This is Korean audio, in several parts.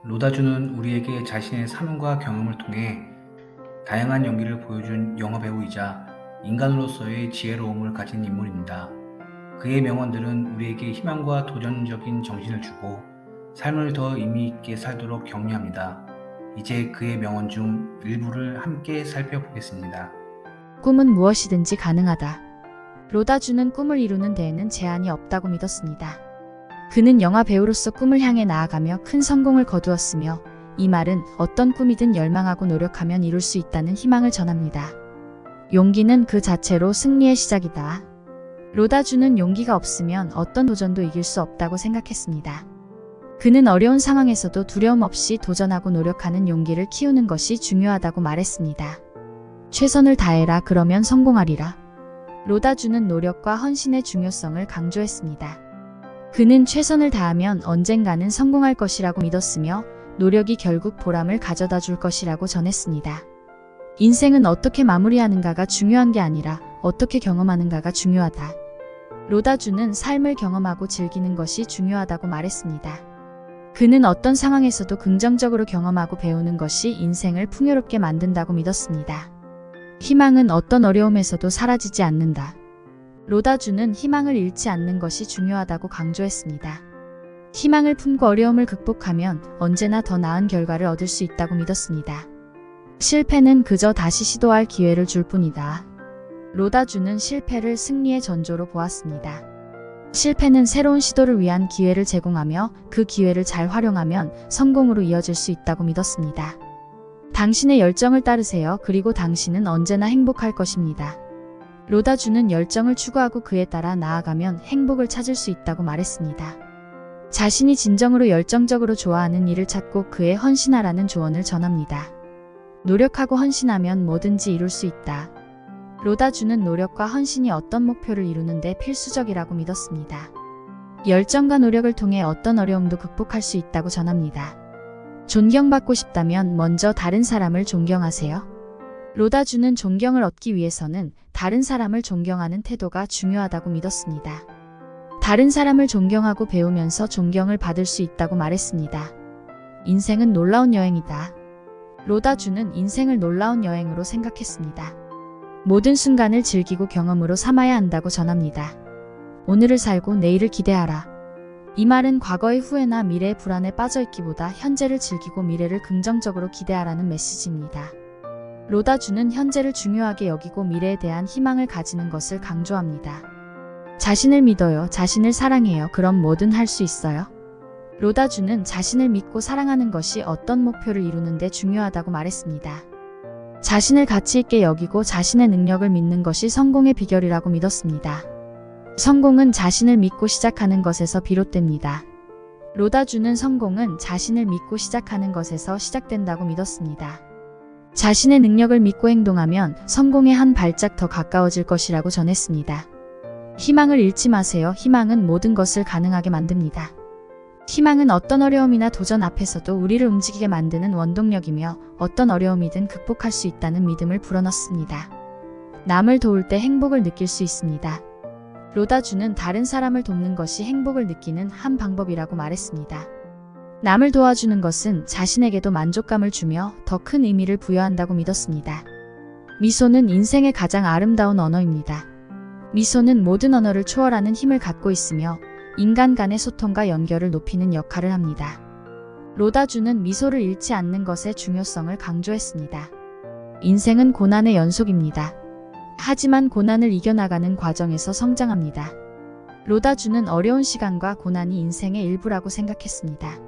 로다주는 우리에게 자신의 사명과 경험을 통해 다양한 연기를 보여준 영화배우이자 인간으로서의 지혜로움을 가진 인물입니다. 그의 명언들은 우리에게 희망과 도전적인 정신을 주고 삶을 더 의미 있게 살도록 격려합니다. 이제 그의 명언 중 일부를 함께 살펴보겠습니다. 꿈은 무엇이든지 가능하다. 로다주는 꿈을 이루는 데에는 제한이 없다고 믿었습니다. 그는 영화 배우로서 꿈을 향해 나아가며 큰 성공을 거두었으며, 이 말은 어떤 꿈이든 열망하고 노력하면 이룰 수 있다는 희망을 전합니다. 용기는 그 자체로 승리의 시작이다. 로다주는 용기가 없으면 어떤 도전도 이길 수 없다고 생각했습니다. 그는 어려운 상황에서도 두려움 없이 도전하고 노력하는 용기를 키우는 것이 중요하다고 말했습니다. 최선을 다해라, 그러면 성공하리라. 로다주는 노력과 헌신의 중요성을 강조했습니다. 그는 최선을 다하면 언젠가는 성공할 것이라고 믿었으며, 노력이 결국 보람을 가져다 줄 것이라고 전했습니다. 인생은 어떻게 마무리하는가가 중요한 게 아니라 어떻게 경험하는가가 중요하다. 로다주는 삶을 경험하고 즐기는 것이 중요하다고 말했습니다. 그는 어떤 상황에서도 긍정적으로 경험하고 배우는 것이 인생을 풍요롭게 만든다고 믿었습니다. 희망은 어떤 어려움에서도 사라지지 않는다. 로다주는 희망을 잃지 않는 것이 중요하다고 강조했습니다. 희망을 품고 어려움을 극복하면 언제나 더 나은 결과를 얻을 수 있다고 믿었습니다. 실패는 그저 다시 시도할 기회를 줄 뿐이다. 로다주는 실패를 승리의 전조로 보았습니다. 실패는 새로운 시도를 위한 기회를 제공하며, 그 기회를 잘 활용하면 성공으로 이어질 수 있다고 믿었습니다. 당신의 열정을 따르세요. 그리고 당신은 언제나 행복할 것입니다. 로다주는 열정을 추구하고 그에 따라 나아가면 행복을 찾을 수 있다고 말했습니다. 자신이 진정으로 열정적으로 좋아하는 일을 찾고 그에 헌신하라는 조언을 전합니다. 노력하고 헌신하면 뭐든지 이룰 수 있다. 로다주는 노력과 헌신이 어떤 목표를 이루는 데 필수적이라고 믿었습니다. 열정과 노력을 통해 어떤 어려움도 극복할 수 있다고 전합니다. 존경받고 싶다면 먼저 다른 사람을 존경하세요. 로다주는 존경을 얻기 위해서는 다른 사람을 존경하는 태도가 중요하다고 믿었습니다. 다른 사람을 존경하고 배우면서 존경을 받을 수 있다고 말했습니다. 인생은 놀라운 여행이다. 로다주는 인생을 놀라운 여행으로 생각했습니다. 모든 순간을 즐기고 경험으로 삼아야 한다고 전합니다. 오늘을 살고 내일을 기대하라. 이 말은 과거의 후회나 미래의 불안에 빠져있기보다 현재를 즐기고 미래를 긍정적으로 기대하라는 메시지입니다. 로다주는 현재를 중요하게 여기고 미래에 대한 희망을 가지는 것을 강조합니다. 자신을 믿어요. 자신을 사랑해요. 그럼 뭐든 할 수 있어요. 로다주는 자신을 믿고 사랑하는 것이 어떤 목표를 이루는 데 중요하다고 말했습니다. 자신을 가치 있게 여기고 자신의 능력을 믿는 것이 성공의 비결이라고 믿었습니다. 성공은 자신을 믿고 시작하는 것에서 비롯됩니다. 로다주는 성공은 자신을 믿고 시작하는 것에서 시작된다고 믿었습니다. 자신의 능력을 믿고 행동하면 성공에 한 발짝 더 가까워질 것이라고 전했습니다. 희망을 잃지 마세요. 희망은 모든 것을 가능하게 만듭니다. 희망은 어떤 어려움이나 도전 앞에서도 우리를 움직이게 만드는 원동력이며, 어떤 어려움이든 극복할 수 있다는 믿음을 불어넣습니다. 남을 도울 때 행복을 느낄 수 있습니다. 로다주는 다른 사람을 돕는 것이 행복을 느끼는 한 방법이라고 말했습니다. 남을 도와주는 것은 자신에게도 만족감을 주며 더 큰 의미를 부여한다고 믿었습니다. 미소는 인생의 가장 아름다운 언어입니다. 미소는 모든 언어를 초월하는 힘을 갖고 있으며, 인간 간의 소통과 연결을 높이는 역할을 합니다. 로다주는 미소를 잃지 않는 것의 중요성을 강조했습니다. 인생은 고난의 연속입니다. 하지만 고난을 이겨나가는 과정에서 성장합니다. 로다주는 어려운 시간과 고난이 인생의 일부라고 생각했습니다.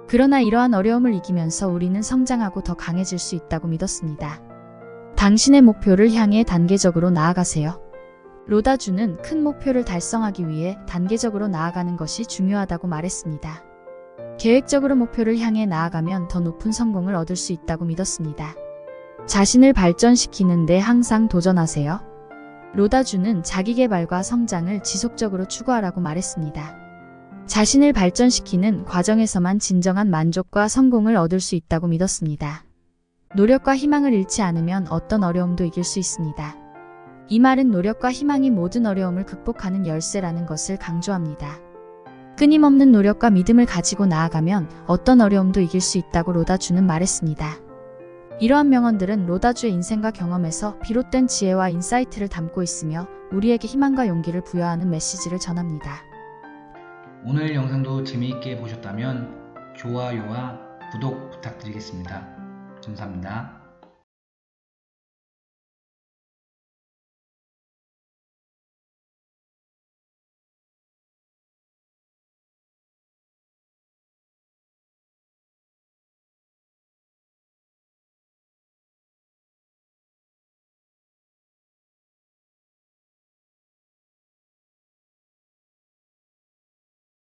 그러나 이러한 어려움을 이기면서 우리는 성장하고 더 강해질 수 있다고 믿었습니다. 당신의 목표를 향해 단계적으로 나아가세요. 로다주는 큰 목표를 달성하기 위해 단계적으로 나아가는 것이 중요하다고 말했습니다. 계획적으로 목표를 향해 나아가면 더 높은 성공을 얻을 수 있다고 믿었습니다. 자신을 발전시키는 데 항상 도전하세요. 로다주는 자기계발과 성장을 지속적으로 추구하라고 말했습니다. 자신을 발전시키는 과정에서만 진정한 만족과 성공을 얻을 수 있다고 믿었습니다. 노력과 희망을 잃지 않으면 어떤 어려움도 이길 수 있습니다. 이 말은 노력과 희망이 모든 어려움을 극복하는 열쇠라는 것을 강조합니다. 끊임없는 노력과 믿음을 가지고 나아가면 어떤 어려움도 이길 수 있다고 로다주는 말했습니다. 이러한 명언들은 로다주의 인생과 경험에서 비롯된 지혜와 인사이트를 담고 있으며 우리에게 희망과 용기를 부여하는 메시지를 전합니다. 오늘 영상도 재미있게 보셨다면 좋아요와 구독 부탁드리겠습니다. 감사합니다.